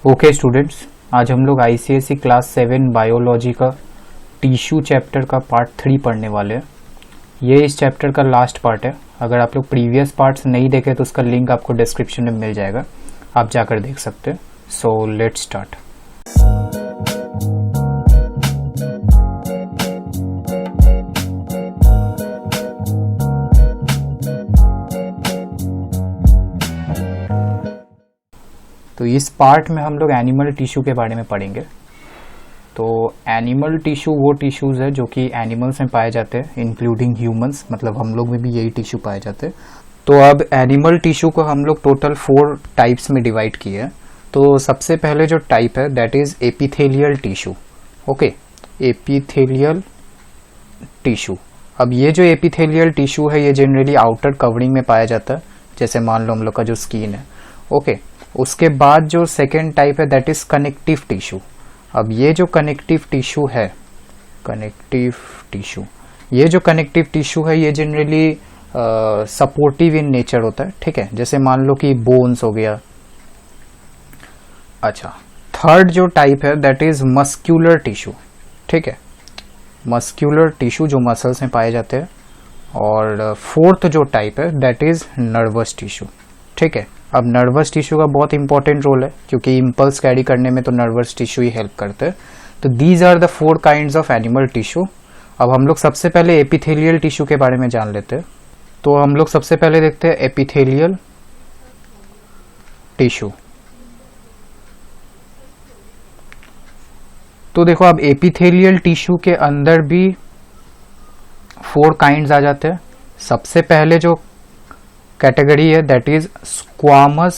Okay students, आज हम लोग आईसीएसई क्लास 7 बायोलॉजी का टिश्यू चैप्टर का पार्ट 3 पढ़ने वाले हैं। ये इस चैप्टर का लास्ट पार्ट है। अगर आप लोग प्रीवियस पार्ट्स नहीं देखे तो उसका लिंक आपको डिस्क्रिप्शन में मिल जाएगा, आप जाकर देख सकते हैं। So let's start. तो इस पार्ट में हम लोग एनिमल टिश्यू के बारे में पढ़ेंगे। तो एनिमल टिश्यू वो टिश्यूज़ है जो कि एनिमल्स में पाए जाते हैं, इंक्लूडिंग ह्यूमंस, मतलब हम लोग में भी यही टिश्यू पाए जाते हैं। तो अब एनिमल टिश्यू को हम लोग टोटल 4 टाइप्स में डिवाइड किए हैं। तो सबसे पहले जो टाइप है that is epithelial tissue. Okay, epithelial tissue. अब ये जो एपिथेलियल टिश्यू है ये जनरली आउटर कवरिंग में पाया जाता है, जैसे मान लो हम लोग का जो स्किन है। ओके, उसके बाद जो सेकेंड टाइप है दैट इज कनेक्टिव टिश्यू। अब ये जो कनेक्टिव टिश्यू है, ये जो कनेक्टिव टिश्यू है ये जनरली सपोर्टिव इन नेचर होता है। ठीक है, जैसे मान लो कि बोन्स हो गया। अच्छा, थर्ड जो टाइप है दैट इज मस्क्यूलर टिश्यू। ठीक है, मस्क्यूलर टिश्यू जो मसल्स में पाए जाते हैं। और फोर्थ जो टाइप है दैट इज नर्वस टिश्यू। ठीक है, अब नर्वस टिश्यू का बहुत इंपॉर्टेंट रोल है क्योंकि इम्पल्स कैरी करने में तो नर्वस टिश्यू ही हेल्प करते हैं। तो these are the 4 kinds of animal tissue. अब हम लोग सबसे पहले एपिथेलियल टिश्यू के बारे में जान लेते हैं। तो हम लोग सबसे पहले देखते हैं एपिथेलियल टिश्यू। तो देखो, अब एपिथेलियल टिश्यू के अंदर भी 4 काइंड्स आ जाते हैं। सबसे पहले जो कैटेगरी है that is squamous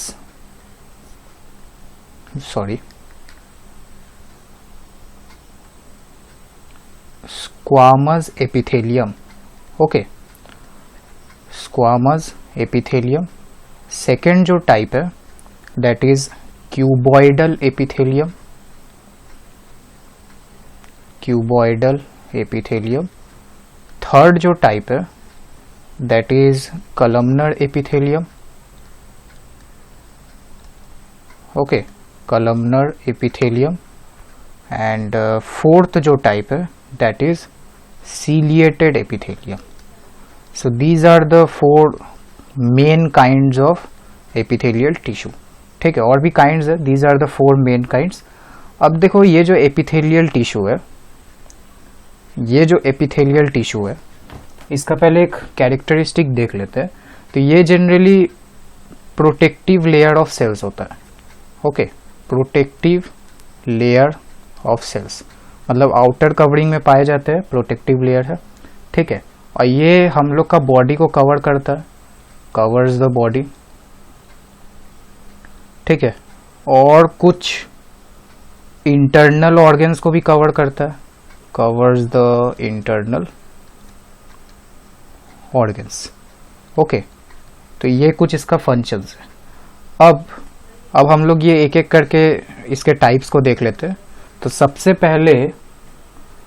epithelium. Okay, squamous epithelium. Second जो टाइप है that is cuboidal epithelium. Third जो टाइप है that is columnar epithelium. Okay, columnar epithelium. And fourth जो type है that is ciliated epithelium. So these are the 4 main kinds of epithelial tissue. ठीक है, और भी kinds है, these are the 4 main kinds. अब देखो, ये जो epithelial tissue है, इसका पहले एक कैरेक्टरिस्टिक देख लेते हैं। तो ये generally protective layer of cells होता है। Okay, protective layer of cells मतलब आउटर कवरिंग में पाए जाते हैं, प्रोटेक्टिव लेयर है। ठीक है, और ये हम लोग का बॉडी को कवर करता है, कवर्स द बॉडी। ठीक है, और कुछ इंटरनल ऑर्गन्स को भी कवर करता है, covers the internal organs. Okay, तो ये कुछ इसका फंक्शंस है। अब हम लोग ये एक एक करके इसके टाइप्स को देख लेते हैं। तो सबसे पहले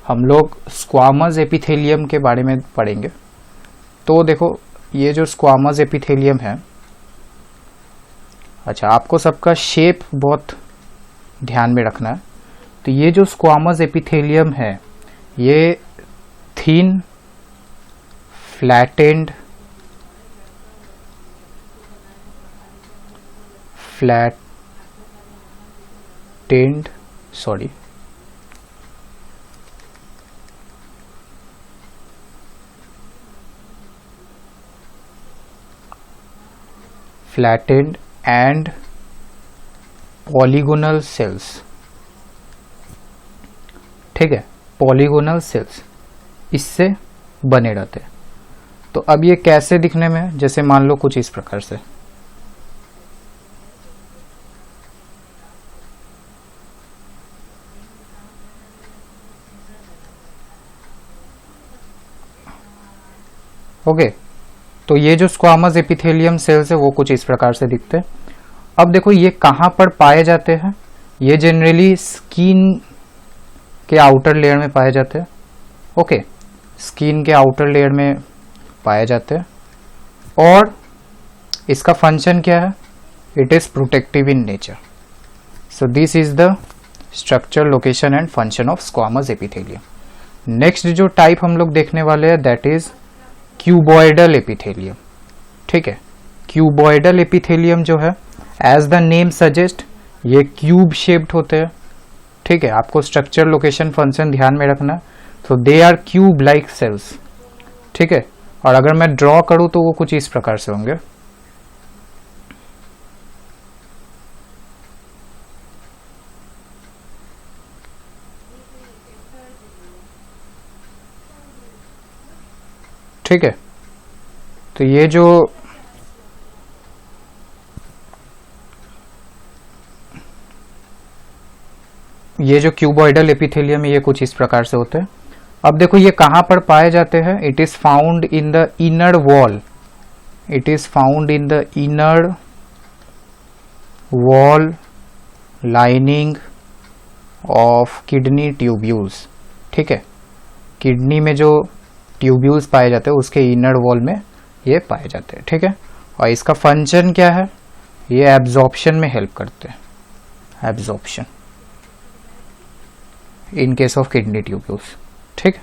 हम लोग स्क्वामस एपिथेलियम के बारे में पढ़ेंगे। तो देखो, ये जो स्क्वामस एपिथेलियम है, अच्छा आपको सबका शेप बहुत ध्यान में रखना है। तो ये जो स्क्वामस एपिथेलियम है ये thin flattened and polygonal cells. ठीक है, पॉलीगोनल सेल्स इससे बने रहते हैं। तो अब ये कैसे दिखने में है, जैसे मान लो कुछ इस प्रकार से। ओके, तो ये जो स्क्वामस एपिथेलियम सेल्स है वो कुछ इस प्रकार से दिखते हैं। अब देखो, ये कहाँ पर पाए जाते हैं? ये जनरली स्किन के आउटर लेयर में पाए जाते हैं। ओके, स्किन के आउटर लेयर में पाए जाते हैं। और इसका फंक्शन क्या है? It is protective in nature. So this is the structure, location and function of squamous epithelium. Next जो टाइप हम लोग देखने वाले हैं दैट इज क्यूबॉइडल एपिथेलियम। ठीक है, क्यूबॉइडल एपिथेलियम जो है एज द नेम सजेस्ट ये क्यूब शेप्ड होते हैं। ठीक है, आपको स्ट्रक्चर, लोकेशन, फंक्शन ध्यान में रखना। तो they are cube like cells. ठीक है, और अगर मैं ड्रॉ करूं तो वो कुछ इस प्रकार से होंगे। ठीक है, तो ये जो क्यूबॉइडल एपिथेलियम है ये कुछ इस प्रकार से होते हैं। अब देखो ये कहां पर पाए जाते हैं। It is found in the inner wall, it is found in the inner wall lining of kidney tubules. ठीक है, किडनी में जो ट्यूब्यूल्स पाए जाते हैं उसके इनर वॉल में ये पाए जाते हैं। ठीक है, और इसका फंक्शन क्या है, ये एब्जॉर्प्शन में हेल्प करते हैं, absorption in case of kidney tubules. ठीक,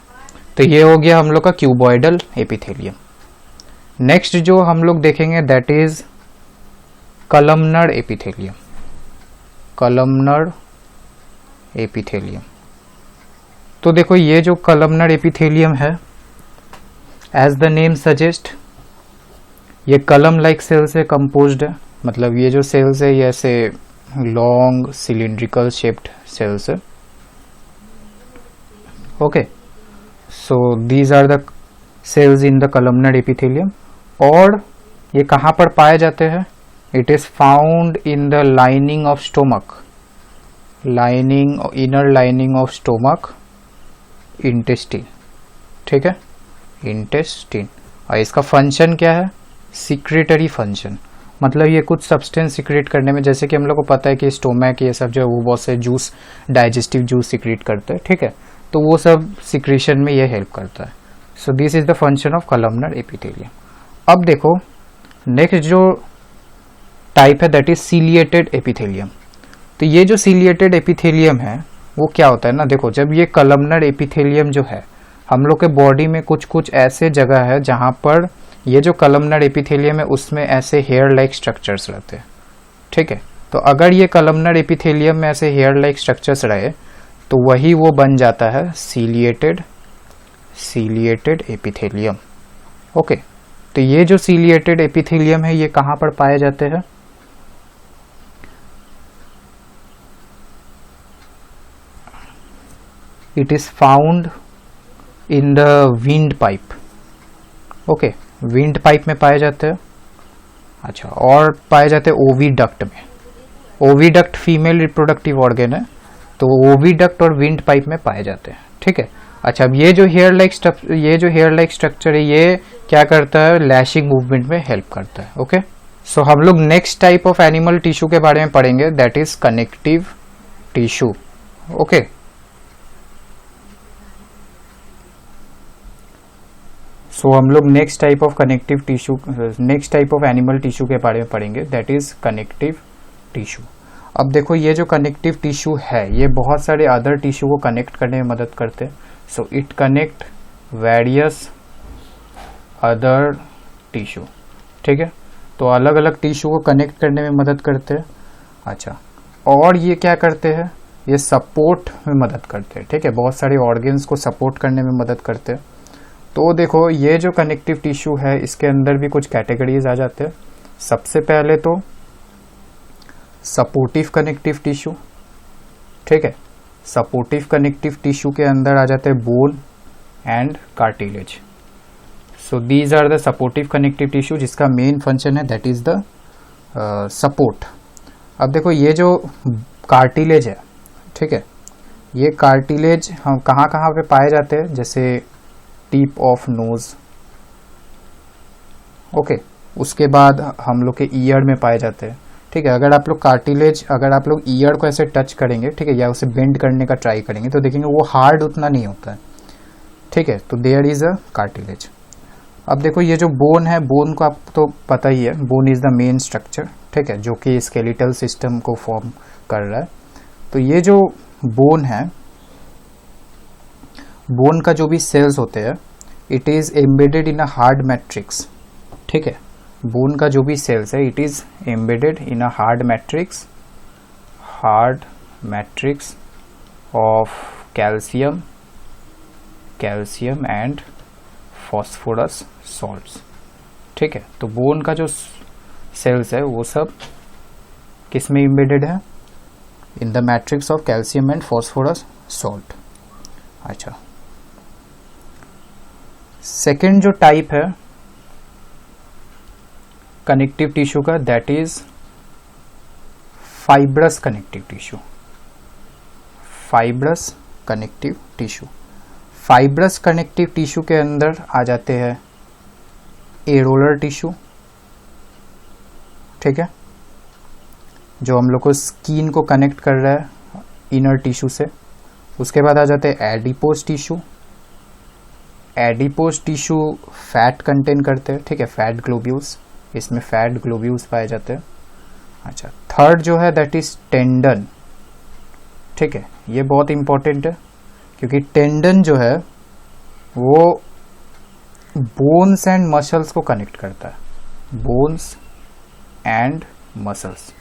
तो ये हो गया हम लोग का क्यूबॉइडल एपिथेलियम। नेक्स्ट जो हम लोग देखेंगे that is columnar epithelium. Columnar epithelium, तो देखो ये जो कलमनर एपिथेलियम है एज द नेम सजेस्ट ये कलम लाइक सेल से कंपोज्ड है। मतलब ये जो सेल्स है ये ऐसे लॉन्ग सिलिंड्रिकल शेप्ड सेल्स है। Okay, so these are the cells in the columnar epithelium. और ये कहाँ पर पाए जाते हैं, it is found in the lining of stomach, lining, inner lining of stomach, intestine. ठीक है, इंटेस्टिन। और इसका फंक्शन क्या है, सिक्रेटरी फंक्शन। मतलब ये कुछ सब्सटेंस सिक्रेट करने में, जैसे कि हम लोग को पता है कि स्टोमक ये सब जो है वो बहुत से जूस, डाइजेस्टिव जूस सिक्रेट करते हैं। ठीक है, तो वो सब सिक्रेशन में ये हेल्प करता है। सो this is the function of columnar epithelium. अब देखो नेक्स्ट जो टाइप है दैट इज सीलिएटेड एपिथेलियम। तो ये जो सीलिएटेड एपिथेलियम है वो क्या होता है ना, देखो जब ये कलमनर एपिथेलियम जो है हम लोग के बॉडी में कुछ कुछ ऐसे जगह है जहां पर ये जो कलमनर एपिथेलियम है उसमें ऐसे हेयर लाइक स्ट्रक्चर्स रहते हैं। ठीक है, तो अगर ये कलमनर एपिथेलियम में ऐसे हेयर लाइक स्ट्रक्चर्स रहे तो वही वो बन जाता है सीलिएटेड एपिथेलियम। ओके, तो ये जो सीलिएटेड एपिथेलियम है ये कहां पर पाए जाते हैं, it is found in the wind pipe. Okay, wind pipe में पाए जाते हैं। अच्छा, और पाए जाते हैं ओविडक्ट में। ओविडक्ट फीमेल रिप्रोडक्टिव ऑर्गन है, तो ओविडक्ट और विंड पाइप में पाए जाते हैं। ठीक है, अच्छा अब ये जो हेयर लाइक स्ट्रक्चर है ये क्या करता है, लैशिंग मूवमेंट में हेल्प करता है। ओके, सो हम लोग next type of animal tissue के बारे में पढ़ेंगे that is connective tissue. Okay, so हम लोग next type of animal tissue के बारे में पढ़ेंगे दैट इज कनेक्टिव टिश्यू। अब देखो ये जो कनेक्टिव टिश्यू है ये बहुत सारे अदर टिश्यू को कनेक्ट करने में मदद करते हैं। So it connect various other tissue. ठीक है, तो अलग अलग टिश्यू को कनेक्ट करने में मदद करते हैं। अच्छा, और ये क्या करते हैं, ये सपोर्ट में मदद करते हैं। ठीक है, बहुत सारे ऑर्गन्स को सपोर्ट करने में मदद करते हैं। तो देखो ये जो कनेक्टिव टिश्यू है इसके अंदर भी कुछ कैटेगरीज आ जाते हैं। सबसे पहले तो सपोर्टिव कनेक्टिव टिश्यू। ठीक है, सपोर्टिव कनेक्टिव टिश्यू के अंदर आ जाते हैं bone and cartilage. So these are the supportive connective tissue जिसका मेन फंक्शन है दैट इज द सपोर्ट। अब देखो ये जो कार्टिलेज है, ठीक है, ये कार्टिलेज हम कहाँ कहाँ पे पाए जाते हैं, जैसे टिप ऑफ नोज। ओके, उसके बाद हम लोग के ईयर में पाए जाते हैं। ठीक है, अगर आप लोग ईयर को ऐसे टच करेंगे, ठीक है, या उसे बेंड करने का ट्राई करेंगे तो देखेंगे वो हार्ड उतना नहीं होता है। ठीक है, तो देयर इज अ कार्टिलेज। अब देखो ये जो बोन है, बोन को आपको तो पता ही है, bone is the main structure. ठीक है, जो कि स्केलेटल सिस्टम को फॉर्म कर रहा है। तो ये जो बोन है, बोन का जो भी सेल्स होते हैं, it is embedded in a hard matrix. ठीक है, बोन का जो भी सेल्स है, it is embedded in a hard matrix of calcium and phosphorus salts. ठीक है, तो बोन का जो सेल्स है वो सब किस में एम्बेडेड है? In the matrix of calcium and phosphorus salt. अच्छा, सेकेंड जो टाइप है कनेक्टिव टिश्यू का, that is fibrous connective tissue. Fibrous connective tissue, fibrous connective tissue के अंदर आ जाते हैं एरोलर टिश्यू। ठीक है, जो हम लोग को स्किन को कनेक्ट कर रहा है इनर टिश्यू से। उसके बाद आ जाते हैं adipose tissue. Adipose tissue fat contain करते हैं। ठीक है, फैट ग्लोब्यूल्स, इसमें फैट ग्लोब्यूल्स पाए जाते हैं। अच्छा, थर्ड जो है दैट इज टेंडन। ठीक है, ये बहुत इंपॉर्टेंट है क्योंकि टेंडन जो है वो बोन्स एंड मसल्स को कनेक्ट करता है। Bones and muscles.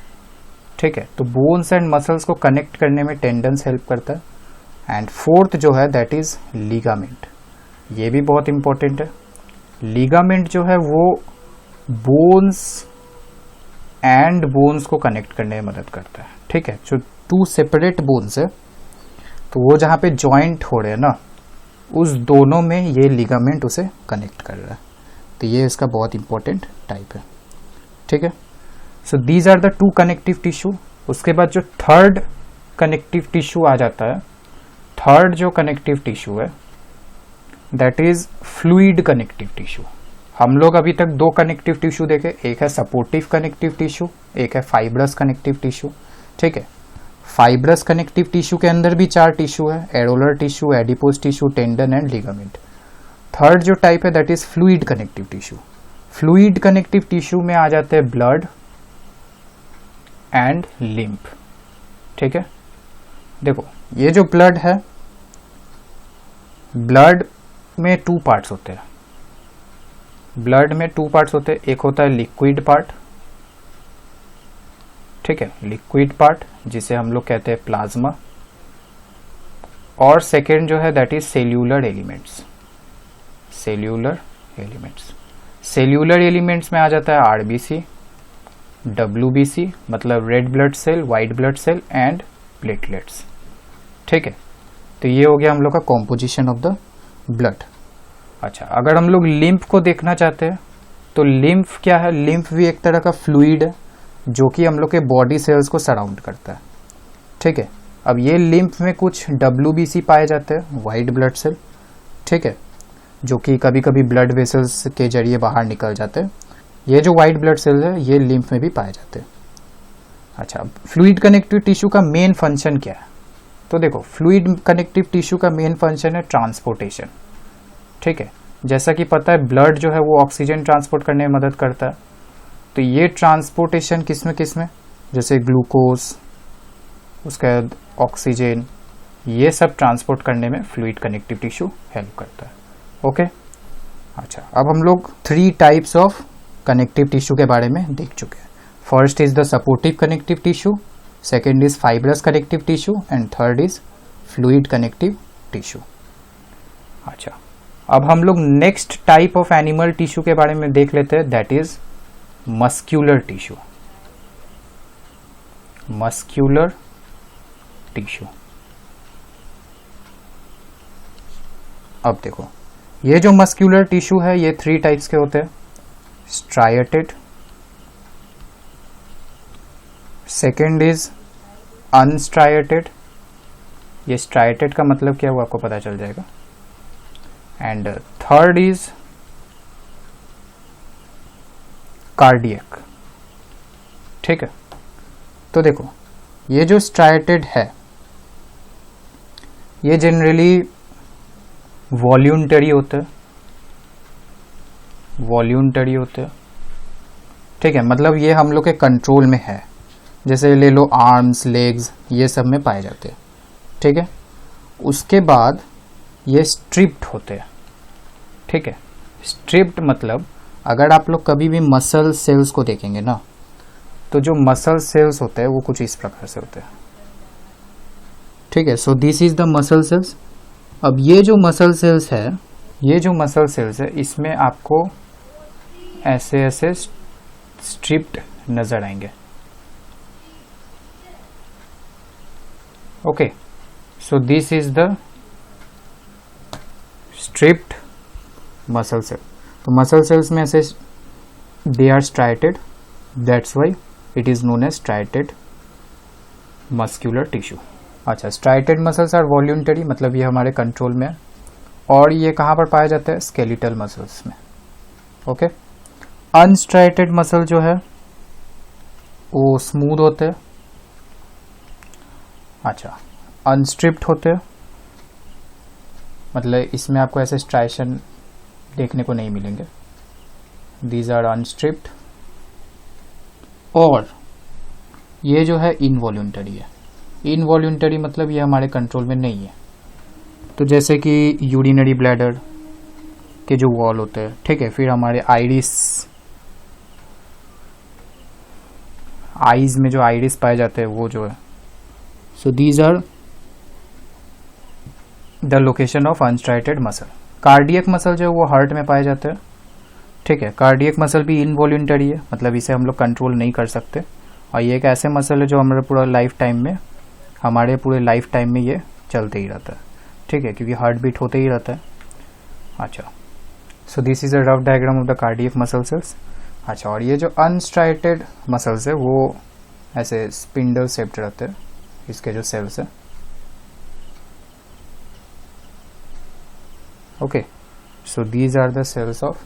ठीक है, तो बोन्स एंड मसल्स को कनेक्ट करने में टेंडन्स हेल्प करता है। एंड फोर्थ जो है दैट इज लिगामेंट। ये भी बहुत इंपॉर्टेंट है। लिगामेंट जो है वो बोन्स एंड बोन्स को कनेक्ट करने में मदद करता है। ठीक है, जो टू सेपरेट बोन्स है तो वो जहाँ पे जॉइंट हो रहे हैं ना, उस दोनों में ये लिगामेंट उसे कनेक्ट कर रहा है। तो ये इसका बहुत इंपॉर्टेंट टाइप है। ठीक है, so these are the two connective tissue. उसके बाद जो थर्ड कनेक्टिव टिश्यू आ जाता है, थर्ड जो कनेक्टिव टिश्यू है that is fluid connective tissue. हम लोग अभी तक दो कनेक्टिव टिश्यू देखे, एक है सपोर्टिव कनेक्टिव टिश्यू, एक है फाइब्रस कनेक्टिव टिश्यू। ठीक है, फाइब्रस कनेक्टिव टिश्यू के अंदर भी 4 टिश्यू है, areolar tissue, adipose tissue, tendon and ligament. Third जो टाइप है that is fluid connective tissue. Fluid connective tissue में आ जाते हैं ब्लड एंड लिम्फ। ठीक है, देखो ये जो ब्लड है, ब्लड में 2 पार्ट्स होते हैं। ब्लड में 2 पार्ट्स होते हैं, एक होता है लिक्विड पार्ट। ठीक है, लिक्विड पार्ट जिसे हम लोग कहते हैं प्लाज्मा, और सेकेंड जो है that is cellular elements. Cellular elements, cellular elements में आ जाता है आरबीसी, डब्ल्यूबीसी मतलब red blood cell, white blood cell and platelets. ठीक है, तो ये हो गया हम लोग का कॉम्पोजिशन ऑफ द ब्लड। अच्छा, अगर हम लोग लिम्फ को देखना चाहते हैं तो लिम्फ क्या है? लिम्फ भी एक तरह का फ्लूइड है जो कि हम लोग के बॉडी सेल्स को सराउंड करता है। ठीक है, अब ये लिम्फ में कुछ डब्ल्यूबीसी पाए जाते हैं, व्हाइट ब्लड सेल। ठीक है, जो कि कभी कभी ब्लड वेसल्स के जरिए बाहर निकल जाते हैं। ये जो व्हाइट ब्लड सेल्स है ये लिम्फ में भी पाए जाते हैं। अच्छा, फ्लूइड कनेक्टिव टिश्यू का मेन फंक्शन क्या है? तो देखो, फ्लूइड कनेक्टिव टिश्यू का मेन फंक्शन है ट्रांसपोर्टेशन। ठीक है, जैसा कि पता है ब्लड जो है वो ऑक्सीजन ट्रांसपोर्ट करने में मदद करता है। तो ये ट्रांसपोर्टेशन किसमें किसमें, जैसे ग्लूकोज, उसके बाद ऑक्सीजन, ये सब ट्रांसपोर्ट करने में फ्लूइड कनेक्टिव टिश्यू हेल्प करता है। ओके, अच्छा, अब हम लोग 3 टाइप्स ऑफ कनेक्टिव टिश्यू के बारे में देख चुके हैं। First is the supportive connective tissue, second is fibrous connective tissue and third is fluid connective tissue. अच्छा, अब हम लोग next type of animal tissue के बारे में देख लेते हैं, that is muscular tissue. Muscular tissue, अब देखो ये जो मस्क्यूलर टिश्यू है ये 3 टाइप्स के होते हैं। स्ट्राइएटेड, सेकेंड इज अनस्ट्राइएटेड, ये स्ट्राइएटेड का मतलब क्या हुआ आपको पता चल जाएगा, एंड थर्ड इज कार्डियक। ठीक है, तो देखो ये जो स्ट्राइएटेड है ये जनरली वॉल्यूंटरी होते हैं, वॉल्यूंटरी होते हैं। ठीक है, मतलब ये हम लोग के कंट्रोल में है। जैसे ले लो आर्म्स, लेग्स, ये सब में पाए जाते हैं, ठीक है। उसके बाद ये स्ट्रिप्ड होते हैं, ठीक है। स्ट्रिप्ड मतलब अगर आप लोग कभी भी मसल सेल्स को देखेंगे ना, तो जो मसल सेल्स होते हैं वो कुछ इस प्रकार से होते हैं, ठीक है। सो this is the muscle cells. अब ये जो मसल सेल्स है, ये जो मसल सेल्स है, इसमें आपको ऐसे ऐसे स्ट्रिप्ड नजर आएंगे, okay. So this is the striped muscle cell. तो मसल सेल्स में ऐसे they are striated, that's why it is known as striated muscular tissue. अच्छा, स्ट्राइटेड मसल्स आर वॉल्यूंटरी, मतलब ये हमारे कंट्रोल में है। और ये कहाँ पर पाए जाते हैं? स्केलेटल मसल्स में, ओके। अनस्ट्राइटेड मसल जो है वो स्मूथ होते हैं, अच्छा। अनस्ट्रिप्ड होते हैं, मतलब इसमें आपको ऐसे स्ट्राइशन देखने को नहीं मिलेंगे, दीज आर अनस्ट्रिप्ड। और ये जो है इनवॉल्यूंटरी है। इनवॉल्यूंटरी मतलब ये हमारे कंट्रोल में नहीं है। तो जैसे कि यूरिनरी ब्लैडर के जो वॉल होते हैं, ठीक है। फिर हमारे आईज में जो आइरिस पाए जाते हैं वो जो है, so these are the location of unstriated muscle. Cardiac muscle जो है वो हार्ट में पाए जाते हैं, ठीक है। कार्डियक मसल भी इनवॉल्यूंटरी है, मतलब इसे हम लोग कंट्रोल नहीं कर सकते। और ये एक ऐसे मसल है जो हमारे पूरे लाइफ टाइम में ये चलते ही रहता है, ठीक है, क्योंकि हार्ट बीट होते ही रहता है। अच्छा, सो this is a rough diagram of the cardiac muscle cells. अच्छा, और ये जो अनस्ट्राइटेड मसल्स है वो ऐसे स्पिंडल शेप्ड रहते हैं, इसके जो सेल्स है, okay. So these are the cells of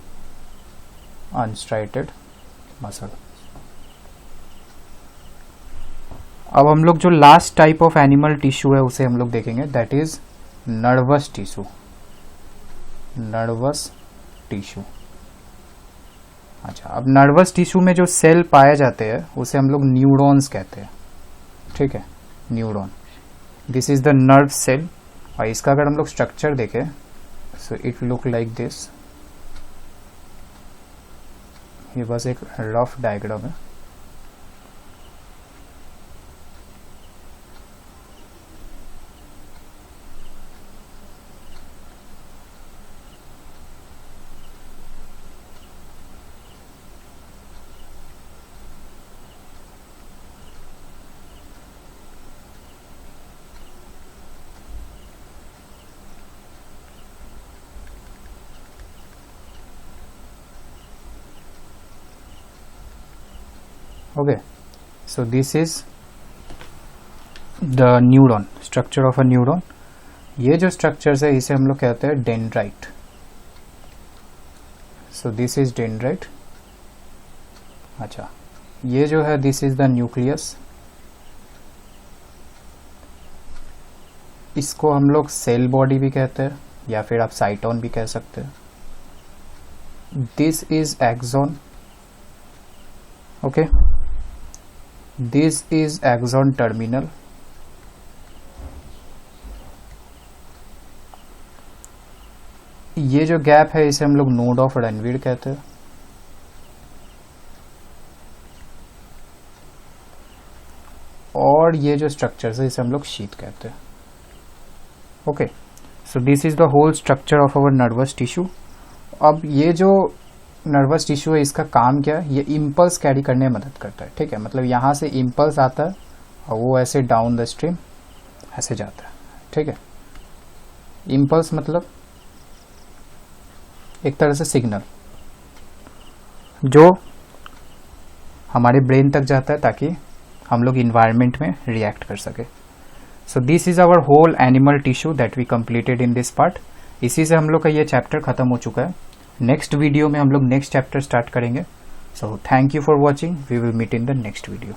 unstriated muscle. अब हम लोग जो last type of animal tissue है उसे हम लोग देखेंगे, that is nervous tissue. Nervous tissue, अच्छा। अब नर्वस टिश्यू में जो सेल पाए जाते हैं उसे हम लोग न्यूरॉन्स कहते हैं, ठीक है, neuron. This is the nerve cell. और इसका अगर हम लोग स्ट्रक्चर देखें, so it look like this. ये बस एक रफ डायग्राम है, okay. So this is the neuron, structure of a neuron. ये जो स्ट्रक्चर्स है इसे हम लोग कहते हैं dendrite. So this is dendrite. अच्छा, ये जो है दिस इज द न्यूक्लियस। इसको हम लोग सेल बॉडी भी कहते हैं या फिर आप साइटोन भी कह सकते हैं। This is axon, okay. This is axon terminal. ये जो गैप है इसे हम लोग नोड ऑफ रनवीर कहते हैं। और ये जो स्ट्रक्चर है इसे हम लोग शीथ कहते हैं, okay. So this is the whole structure of our nervous tissue. अब ये जो नर्वस टिश्यू है इसका काम क्या है? ये इम्पल्स कैरी करने में मदद करता है, ठीक है। मतलब यहाँ से इम्पल्स आता है और वो ऐसे डाउन द स्ट्रीम ऐसे जाता है, ठीक है। इम्पल्स मतलब एक तरह से सिग्नल जो हमारे ब्रेन तक जाता है ताकि हम लोग इन्वायरमेंट में रिएक्ट कर सके। So this is our whole animal tissue that we completed in this part. इसी से हम लोग का ये चैप्टर खत्म हो चुका है। नेक्स्ट वीडियो में हम लोग नेक्स्ट चैप्टर स्टार्ट करेंगे। So thank you for watching, we will meet in the next video.